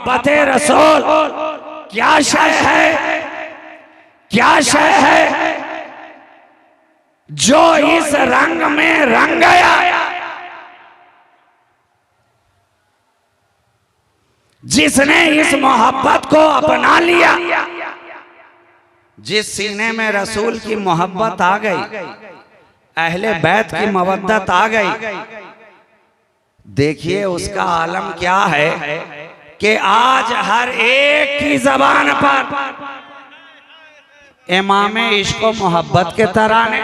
मोहब्बते रसूल क्या शय है, क्या शय है जो इस रंग में रंग गया, जिसने इस मोहब्बत को अपना लिया। जिस सीने में रसूल की मोहब्बत आ गई, अहले बैत की मवद्दत आ गई, देखिए उसका आलम क्या है कि आज हर एक की जबान पर इमामे इश्क व मोहब्बत के तराने,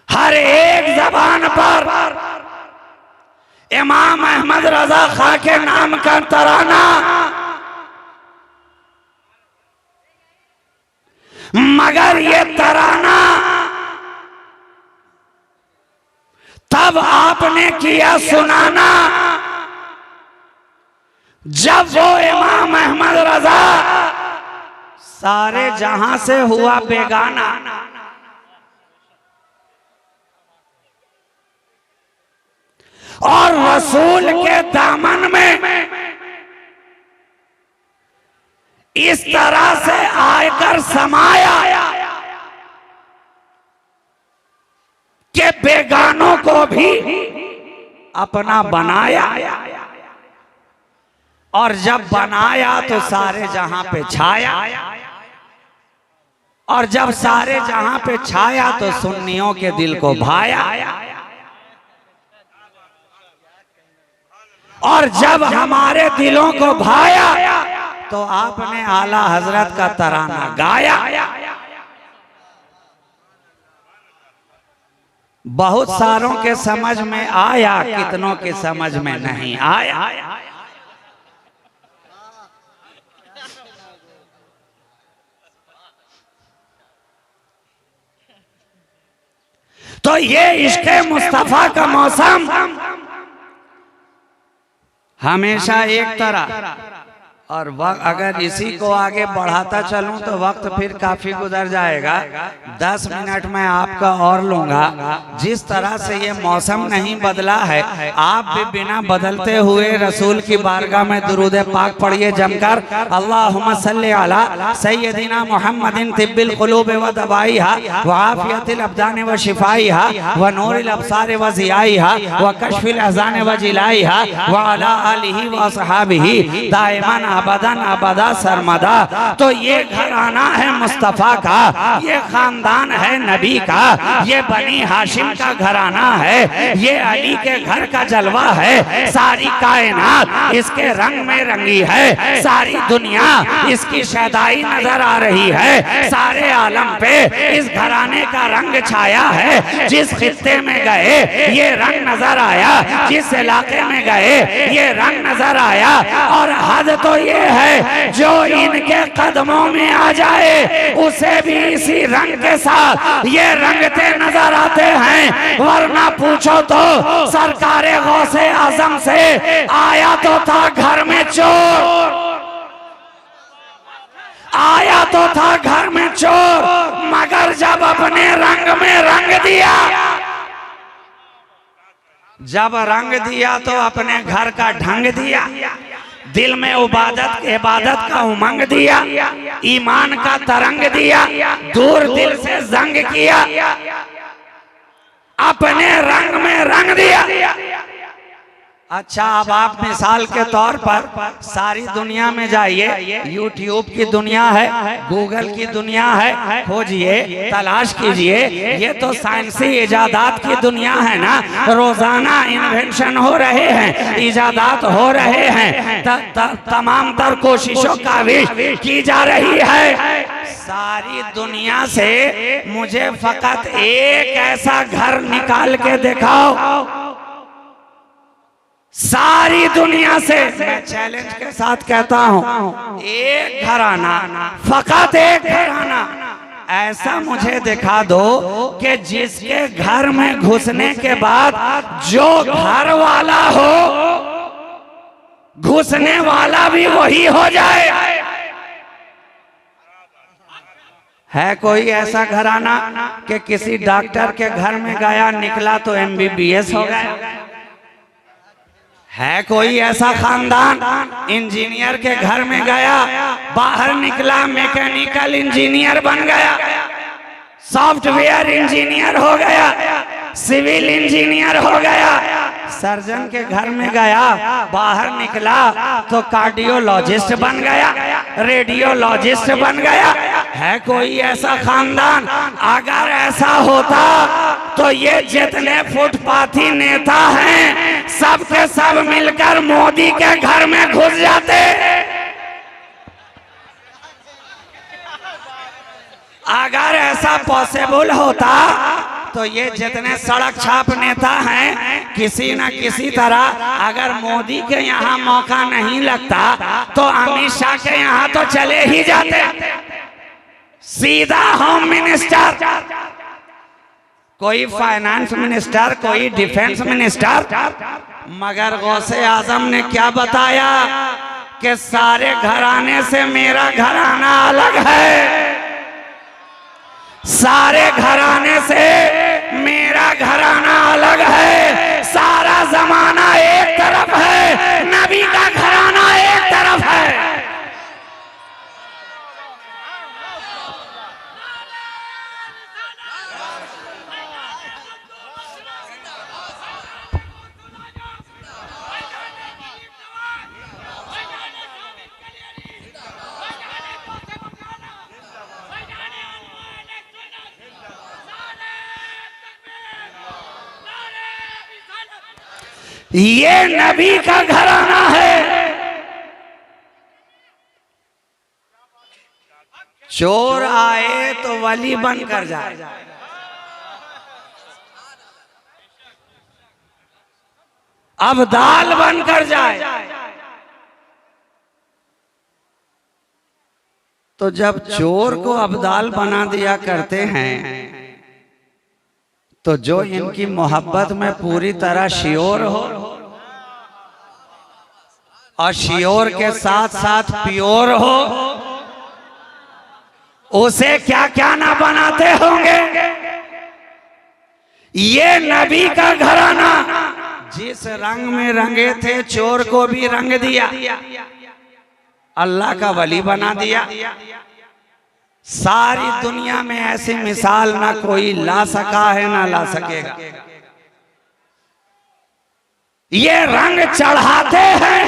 हर एक जबान पर इमाम अहमद रजा खां के नाम का तराना, मगर ये तराना तब आपने किया सुनाना जब वो इमाम अहमद रजा सारे जहां से हुआ बेगाना। और रसूल के दामन में इस तरह से आकर समाया कि बेगानों को भी अपना बनाया, और जब बनाया तो सारे जहां पे छाया, और जब सारे जहां पे छाया तो सुन्नियों के दिल को भाया, और जब हमारे दिलों को भाया तो आपने आला हजरत का तराना गाया। बहुत सारों के समझ में आया, कितनों के समझ में नहीं आया। तो ये इश्क़े मुस्तफा का मौसम हमेशा एक तरह, और अगर इसी को आगे बढ़ाता चलूं तो वक्त फिर काफी गुजर जाएगा। 10 मिनट में आपका और लूंगा। जिस तरह से ये मौसम नहीं बदला है, आप भी बिना बदलते हुए रसूल की बारगाह में दुरूद पाक पढ़िए जमकर। अल्लाहुम्मा सल्ली अला सय्यदिना मुहम्मदिन तिब्बिल कुलूब व दवाइहा व आफियतिल अब्दान व शिफाइहा व नूरिल अब्सार व ज़ियाइहा व कश्फिल अज़ान व जिलाइहा व अला आलिही व असहाबिही दाइमन अबदन अबदा सरमदा। तो ये घराना है मुस्तफ़ा का, ये खानदान है नबी का, ये बनी हाशिम का घराना है, ये अली के घर का जलवा है। सारी कायनात इसके रंग में रंगी है, सारी दुनिया इसकी शैदाई नजर आ रही है। सारे आलम पे इस घराने का रंग छाया है। जिस खित्ते में गए ये रंग नजर आया, जिस इलाके में गए ये रंग नजर आया। और हद तो ये है जो इनके कदमों में आ जाए उसे भी इसी रंग के साथ ये रंगते नजर आते हैं। वरना पूछो तो सरकारे गौसे आजम से आया तो था घर में चोर, आया तो था घर में चोर, मगर जब अपने रंग में रंग दिया, जब रंग दिया तो अपने घर का ढंग दिया, दिल में इबादत का उमंग दिया, ईमान का तरंग दिया, दूर दिल से जंग किया, अपने रंग में रंग दिया। अच्छा, अब आप मिसाल के तौर पर सारी दुनिया में जाइए, यूट्यूब की दुनिया है, गूगल की दुनिया है, खोजिए, तलाश कीजिए। ये तो साइंसी इजादात की दुनिया है ना, रोजाना इन्वेंशन हो रहे हैं, इजादात हो रहे हैं, तमाम तर कोशिशों का भी की जा रही है। सारी दुनिया से मुझे फकत एक ऐसा घर निकाल के दिखाओ, सारी दुनिया से मैं चैलेंज के साथ कहता हूं, एक घराना, फकत एक घराना ऐसा मुझे दिखा दो कि जिसके घर में घुसने के बाद जो घर वाला हो, घुसने वाला भी वही हो जाए। है कोई ऐसा घराना कि किसी डॉक्टर के घर में गया, निकला तो MBBS हो गया? है कोई ऐसा खानदान इंजीनियर के घर में गया, बाहर निकला मैकेनिकल इंजीनियर बन गया, सॉफ्टवेयर इंजीनियर हो गया, सिविल इंजीनियर हो गया, सर्जन के घर में गया, बाहर निकला तो कार्डियोलॉजिस्ट बन गया, रेडियोलॉजिस्ट बन गया। है कोई ऐसा खानदान? अगर ऐसा होता तो ये जितने फुटपाथी नेता हैं सब के सब मिलकर मोदी के घर में घुस जाते। अगर ऐसा पॉसिबल होता तो ये जितने सड़क छाप नेता हैं किसी न किसी तरह अगर मोदी के यहाँ मौका नहीं लगता तो अमित शाह के यहाँ तो चले ही जाते, सीधा होम मिनिस्टर, कोई फाइनेंस मिनिस्टर, कोई डिफेंस मिनिस्टर। मगर गौसे आजम ने क्या बताया कि सारे घराने से मेरा घराना अलग है, सारे घराने से मेरा घराना अलग है, सारा जमाना एक तरफ है, नबी का घराना एक तरफ है। ये नबी का घराना है। चोर आए तो वली बनकर जाए, अब्दाल बनकर जाए। तो जब चोर को अब्दाल बना दिया करते हैं तो जो इनकी मोहब्बत में पूरी तरह श्योर हो और श्योर के साथ साथ प्योर हो, उसे क्या क्या ना बनाते होंगे। ये नबी का घराना जिस रंग में रंगे थे चोर को भी रंग दिया, अल्लाह का वली बना दिया। सारी दुनिया में ऐसी मिसाल ना कोई ला सका है ना ला सकेगा। ये रंग चढ़ाते हैं,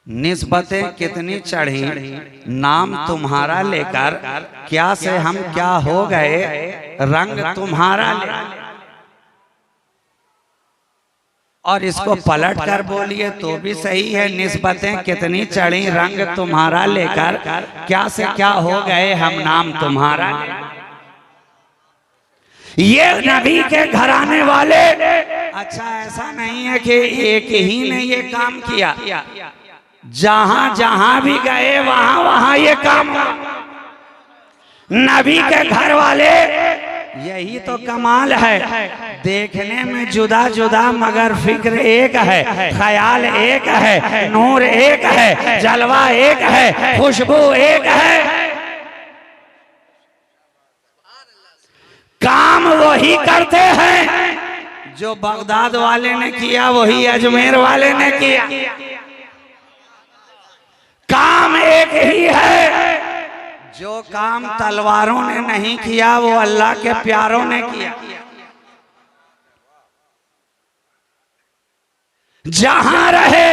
निस्बतें कितनी चढ़ी नाम तुम्हारा लेकर, क्या से हम क्या हो गए रंग तुम्हारा लेकर। और इसको पलट कर बोलिए तो भी सही है, निस्बतें कितनी चढ़ी रंग तुम्हारा लेकर, क्या से क्या हो गए हम नाम तुम्हारा। ये नबी के घराने वाले, अच्छा ऐसा नहीं है कि एक ही ने ये काम किया, जहां जहां भी गए वहां वहां ये काम। नबी के घर वाले, यही तो कमाल है, देखने में जुदा जुदा मगर फिक्र एक है, ख्याल एक है, नूर एक है, जलवा एक है, खुशबू एक है। काम वही करते हैं जो बगदाद वाले ने किया, वही अजमेर वाले ने किया। काम एक ही है, जो काम तलवारों ने नहीं किया वो अल्लाह के प्यारों ने किया। जहां रहे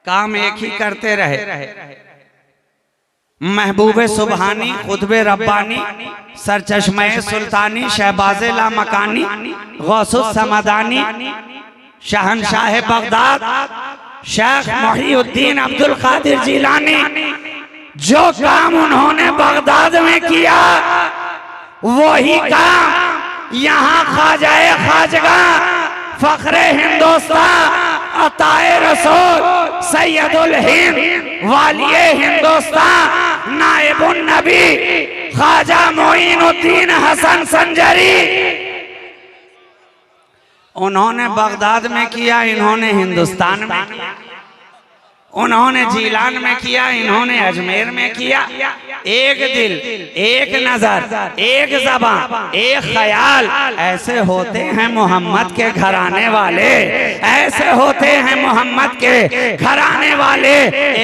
काम एक ही करते रहे। महबूबे सुबहानी, खुतबे रब्बानी, सरचश्मे सुल्तानी, शहबाजे लामकानी, गौसुस समदानी, शहनशाह बगदाद, शेख मोहिउद्दीन अब्दुल कादिर जिलानी, जो काम उन्होंने बगदाद में किया वही काम यहाँ ख्वाजाए खाजगा, फखरे हिंदुस्तान, अताए रसूल, सैयदुल हिंद, वालिए हिंदुस्तान, नाइबुन नबी, ख्वाजा मोइनुद्दीन हसन संजरी, उन्होंने बगदाद में किया, इन्होंने हिंदुस्तान में किया। उन्होंने जीलान में किया, इन्होंने अजमेर में किया। एक दिल, एक नजर, एक ज़बान, एक ख्याल, ऐसे होते हैं मोहम्मद के घराने वाले, ऐसे होते हैं मोहम्मद के घराने वाले।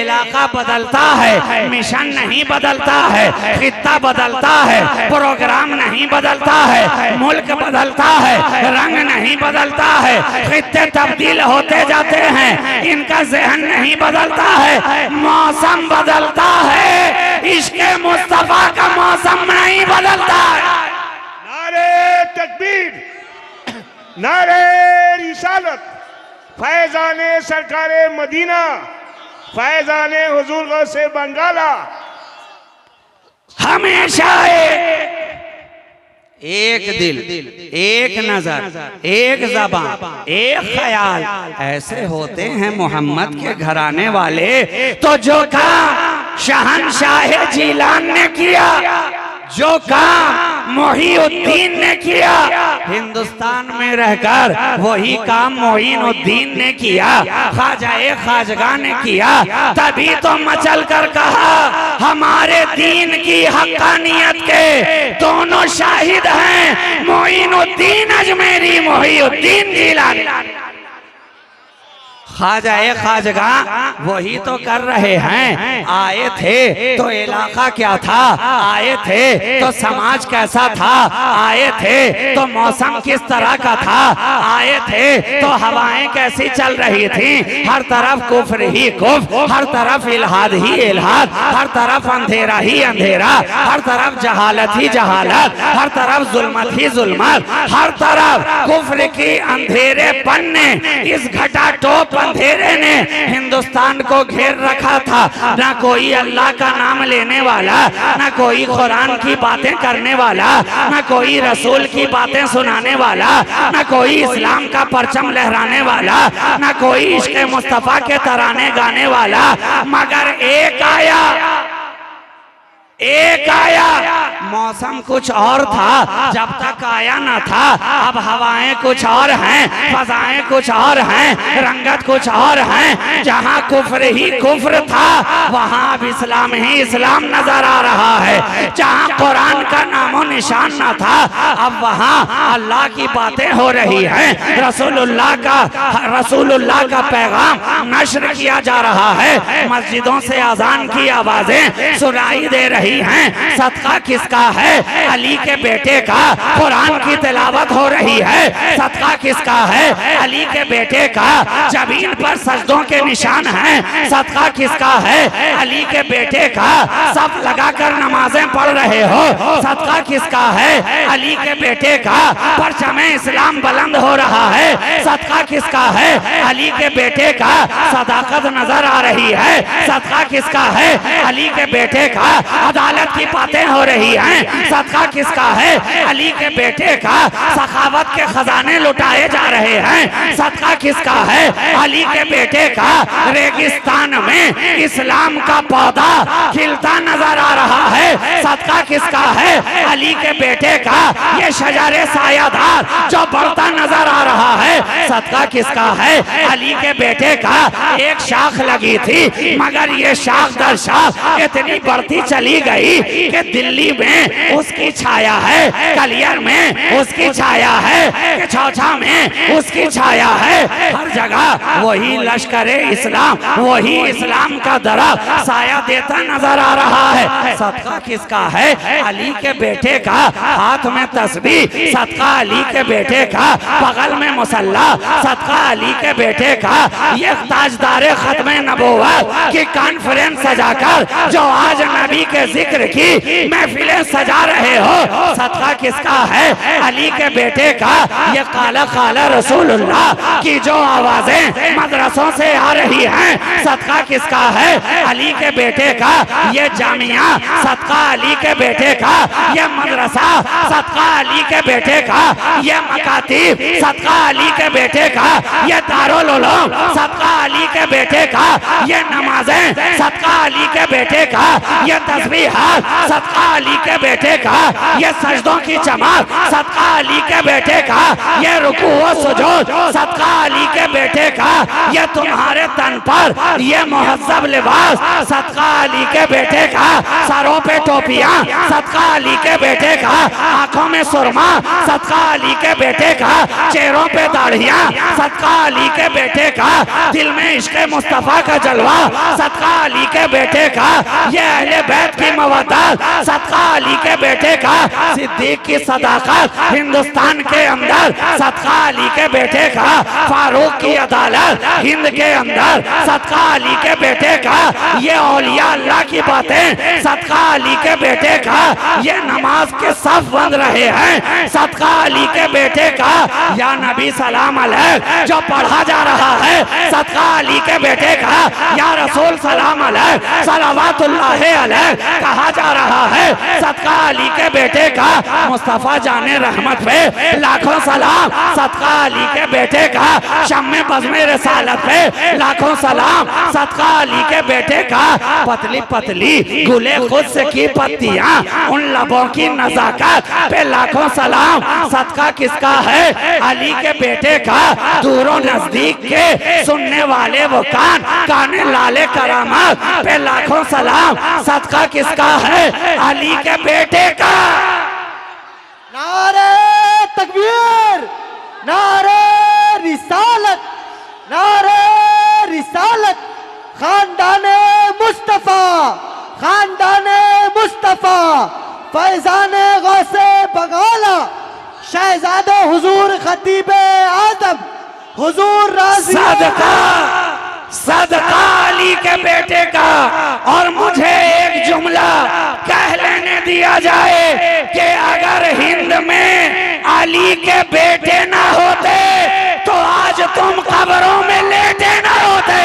इलाका बदलता है, मिशन नहीं बदलता है, खित्ता बदलता है, प्रोग्राम नहीं बदलता है, मुल्क बदलता है, रंग नहीं बदलता है, खित्ते तब्दील होते जाते हैं, इनका ज़हन नहीं बदलता है, मौसम बदलता है, इश्क़े मुस्तफा का मौसम नहीं बदलता है। नारे तकबीर, नारे रिसालत, फैज़ाने सरकारे मदीना, फैज़ाने हुजूर गौसे बंगाला। हमेशा एक दिल, एक नजर, एक ज़बान, एक ख्याल, ऐसे होते हैं मोहम्मद के घराने वाले। तो जो काम शहंशाह जीलान ने किया, जो काम मोहीउद्दीन ने किया, हिंदुस्तान में रहकर वही काम मोइनुद्दीन ने किया, ख्वाजाए खाजगा ने किया। तभी तो मचल कर कहा हमारे दीन की हक्कानियत के दोनों शाहिद हैं, मोइनुद्दीन अजमेरी, मोहीउद्दीन जीलानी। ख्वाजाए खाजगा वही तो कर रहे हैं। आए थे तो इलाका क्या था, आए थे तो समाज कैसा था, आए थे तो मौसम किस तरह का था, आए थे तो हवाएं कैसी चल रही थी। हर तरफ कुफ्र ही कुफ्र, हर तरफ इल्हाद ही इल्हाद, हर तरफ अंधेरा ही अंधेरा, हर तरफ जहालत ही जहालत, हर तरफ जुल्मत ही जुल्मत, हर तरफ कुफ्र की अंधेरेपन ने, इस घटाटोप अंधेरे ने हिंदुस्तान को घेर रखा था। ना कोई अल्लाह का नाम लेने वाला, ना कोई कुरान की बातें करने वाला, ना कोई रसूल की बातें सुनाने वाला, ना कोई इस्लाम का परचम लहराने वाला, ना कोई इश्क़े मुस्तफा के तराने गाने वाला, मगर एक आया, एक आया। मौसम कुछ और था जब तक आया ना था, अब हवाएं कुछ और हैं, फजाएं कुछ और हैं, रंगत कुछ और हैं। जहां कुफ्र ही कुफ्र था वहां अब इस्लाम ही इस्लाम नजर आ रहा है। जहां कुरान का नामो निशान ना था, अब वहां अल्लाह की बातें हो रही हैं, रसूलुल्लाह का पैगाम नश्र किया जा रहा है। मस्जिदों से अजान की आवाजें सुनाई दे रही हैं। सदका किसका है, अली के बेटे का। कुरान की तिलावत हो रही है। सदका किसका है, अली के बेटे का। जमीन पर सजदों के निशान हैं। सदका किसका है, अली के बेटे का। सब लगाकर नमाजें पढ़ रहे हो, सदका किसका है, अली के बेटे का। परचमे इस्लाम बुलंद हो रहा है, सदका किसका है, अली के बेटे का। सदाकत नजर आ रही है, सदका किसका है, अली के बेटे का। अदालत की बातें हो रही हैं, सदका किसका है, अली के बेटे का। सखावत के खजाने लुटाए जा रहे हैं, सदका किसका है, अली के बेटे का। रेगिस्तान में इस्लाम का पौधा खिलता नजर आ रहा है, सदका किसका है, अली के बेटे का। ये शजरे सायादार जो बढ़ता नजर आ रहा है, सदका किसका है, अली के बेटे का। एक शाख लगी थी मगर ये शाख दर शाख इतनी बढ़ती चली गई कि दिल्ली में उसकी छाया है, कलियर में उसकी छाया है, कि चौथा में उसकी छाया है। हर जगह वही लश्करे इस्लाम, वही इस्लाम का दरख्त साया देता नजर आ रहा है। सदका किसका है, अली के बेटे का। हाथ में तस्बीह, सदका अली के बेटे का। बगल में मुसल्ला, सदका अली के बेटे का। ये ताजदारे खत्मे नबुव्वत की कॉन्फ्रेंस सजाकर जो आज नबी के जिक्र की महफिलें सजा रहे हो, सदका किसका है, अली के बेटे का। ये काला काला रसूलुल्लाह की जो आवाजें मदरसों से आ रही हैं, सदका किसका है, अली के बेटे का। ये जामिया, सदका अली के बेटे का। ये मदरसा, सदका अली के बेटे का। ये मकातीब, सदका अली के बेटे का। ये दारुल उलूम, सदका अली के बेटे का। ये नमाजें, सदका अली के बेटे का। ये तस्बीहात, सदका अली के बेटे का ये सजदों की चमक, सदका अली के बेटे का ये रुकू व सुजूद, सदका अली के बेटे का ये तुम्हारे तन पर ये मुहज्जब लिबास, सदका अली के बेटे का सरों पे टोपियां, सदका अली के बेटे का आंखों में सुरमा, सदका अली के बेटे का चेहरों पे दाढ़ियां, सदका अली के बेटे का दिल में इश्क मुस्तफा का जलवा, सदका अली के बेटे का ये अहले बैत की मवद्दत, सदका अली के बेटे का सिद्दीक की सदाकत हिंदुस्तान के अंदर, सदका अली के बेटे का फारूक की अदालत हिंद के अंदर, सदका अली के बेटे का ये औलिया अल्लाह की बातें, सदका अली के बेटे का ये नमाज के सफ बंद रहे हैं, सदका अली के बेटे का या नबी सलाम अलैह जो पढ़ा जा रहा है, सदका अली के बेटे का या रसूल सलाम अलैह सलावतुल्लाह अलैह कहा जा रहा है, सदका अली के बेटे का मुस्तफा जाने रहमत पे लाखों सलाम, सदका अली के बेटे का शम्मे बज़्मे रिसालत पे लाखों सलाम, सदका अली के बेटे का पतली पतली गुले खुद से की पत्तियां उन लबों की नजाकत पे लाखों सलाम, सदका किसका है? अली के बेटे का दूरों नजदीक के सुनने वाले वो कान, काने लाले करामत पे लाखों सलाम, सदका किसका है? अली के बेटे का। नारे तकबीर, नारे रिसालत, नारे रिसालत, खानदाने मुस्तफा, खानदाने मुस्तफा, फैजाने गौसे बगाला, शहजादे हुजूर खतीबे आदम, हुजूर राज़ी सदका, सदका अली के बेटे का। और मुझे एक जुमला कह लेने दिया जाए कि अगर हिंद में अली के बेटे ना होते तो आज तुम कब्रों में लेटे ना होते।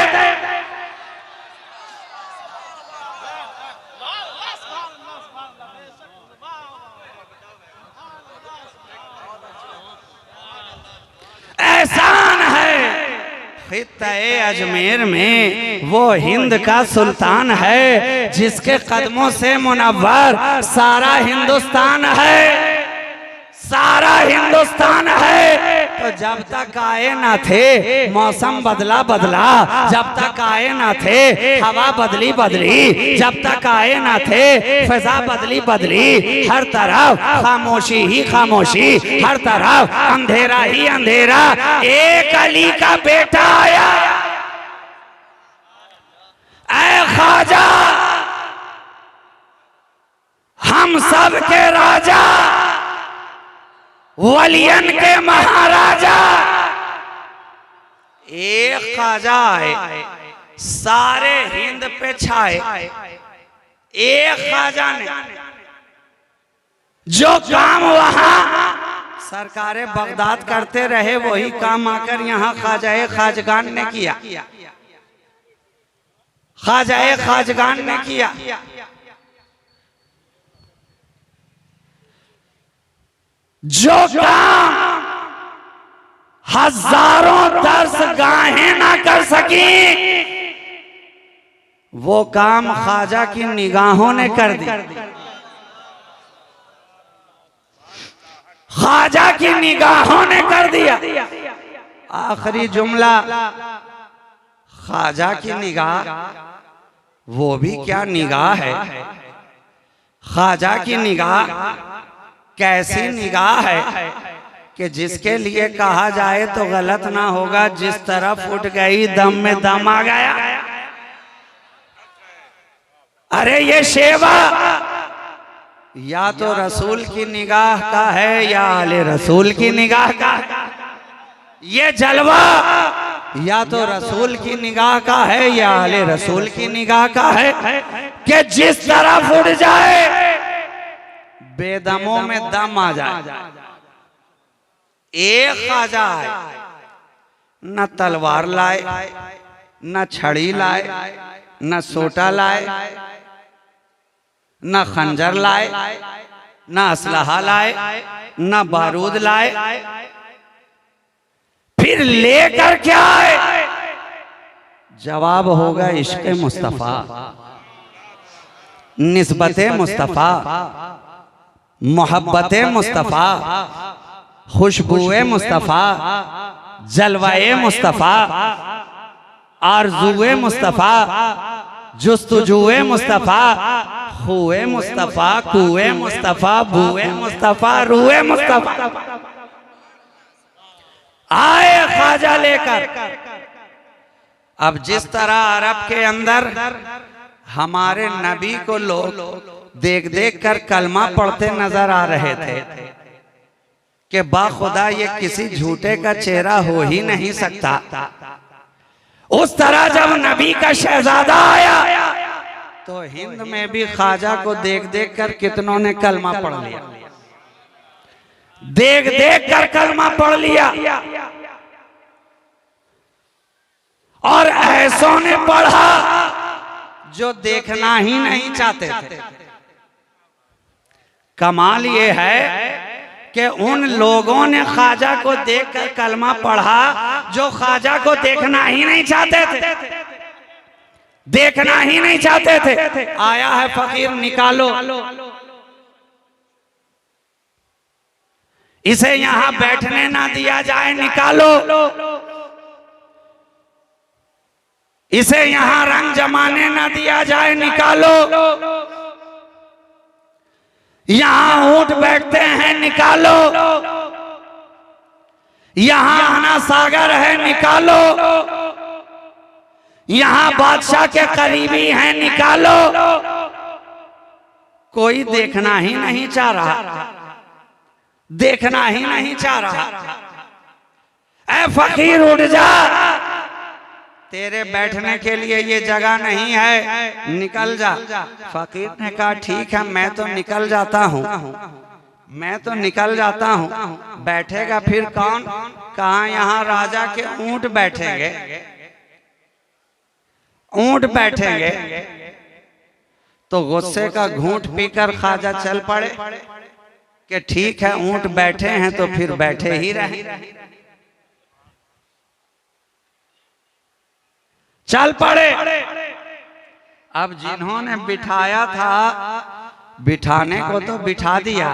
एहसान है खित्ते अजमेर में वो हिंद का सुल्तान है जिसके कदमों से मुनव्वर सारा हिंदुस्तान है, सारा हिंदुस्तान है। तो जब तक आए ना थे मौसम बदला बदला, जब तक आए ना थे हवा बदली बदली, जब तक आए ना थे फिजा बदली बदली, हर तरफ खामोशी ही खामोशी, हर तरफ अंधेरा ही अंधेरा। एक अली का बेटा आया, ऐ ख्वाजा हम सब के राजा, वलियन के महाराजा। एक ख्वाजा आए सारे हिंद पे छाए, एक ख्वाजा ने जो काम वहां सरकारें बगदाद करते रहे वही काम आकर यहाँ ख्वाजाए खाजगान ने किया, ख्वाजाए खाजगान ने किया। जो काम हजारों दर्स गाहें ना कर सकी वो काम ख्वाजा की निगाहों ने कर दी, ख्वाजा की निगाहों ने कर दिया। आखिरी जुमला, ख्वाजा की निगाह वो भी क्या निगाह है, ख्वाजा की निगाह कैसी निगाह है कि जिसके लिए कहा जाए तो गलत ना होगा, जिस तरफ उठ गई दम में दम आ गया। अरे ये शेवा या तो रसूल की निगाह का है या आले रसूल की निगाह का, ये जलवा या तो रसूल की निगाह का है या आले रसूल की निगाह का है कि जिस तरफ उठ जाए बेदमों में दम आ जाए। एक ख्वाजा आए, न तलवार लाए, न छड़ी लाए, न सोटा लाए, न खंजर लाए, न असलहा लाए, न बारूद लाए, फिर लेकर क्या आए? जवाब होगा इश्क़ मुस्तफा, निस्बत मुस्तफा, मोहब्बते मुस्तफ़ा, खुशबुए मुस्तफ़ा, जलवाए मुस्तफ़ा, आरज़ुए मुस्तफ़ा, जुस्तुजुए मुस्तफ़ा, हुए मुस्तफ़ा, कुए मुस्तफ़ा, बुए मुस्तफ़ा, रुए मुस्तफ़ा। आए ख्वाजा लेकर। अब जिस तरह अरब के अंदर हमारे नबी को लोग देख देख कर कलमा पढ़ते नजर आ रहे थे कि बाखुदा ये किसी झूठे का चेहरा हो ही नहीं सकता, उस तरह जब नबी का शहजादा आया तो हिंद में भी ख्वाजा को देख देख कर कितनों ने कलमा पढ़ लिया, देख देख कर कलमा पढ़ लिया। और ऐसों ने पढ़ा जो देखना ही नहीं चाहते थे। कमाल ये है कि उन लोगों ने ख्वाजा को देखकर कलमा पढ़ा जो ख्वाजा को देखना ही नहीं चाहते थे, देखना ही नहीं चाहते थे। आया है फकीर, निकालो इसे, यहां बैठने ना दिया जाए, निकालो इसे, यहां रंग जमाने ना दिया जाए, निकालो। यहां ऊंट बैठते हैं, निकालो। यहां आना सागर है, निकालो। यहां बादशाह के करीबी हैं, निकालो। कोई देखना ही नहीं चाह रहा, देखना ही नहीं चाह रहा। ऐ फकीर उठ जा, तेरे बैठने के लिए ये जगह नहीं है, निकल जा। फकीर ने कहा ठीक है, मैं तो निकल जाता हूँ, मैं तो निकल जाता हूँ। बैठेगा फिर कौन? कहा यहाँ राजा के ऊंट बैठेंगे, ऊंट बैठेंगे। तो गुस्से का घूंट पीकर ख्वाजा चल पड़े कि ठीक है, ऊंट बैठे हैं तो फिर बैठे ही रहे। चल पड़े। अब जिन्होंने बिठाया था, बिठाने को तो बिठा दिया,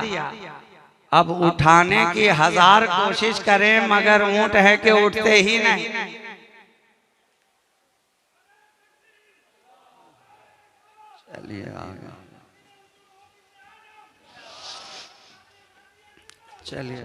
अब उठाने की 1000 कोशिश करें मगर ऊंट है कि उठते ही नहीं। चलिए आगे, चलिए।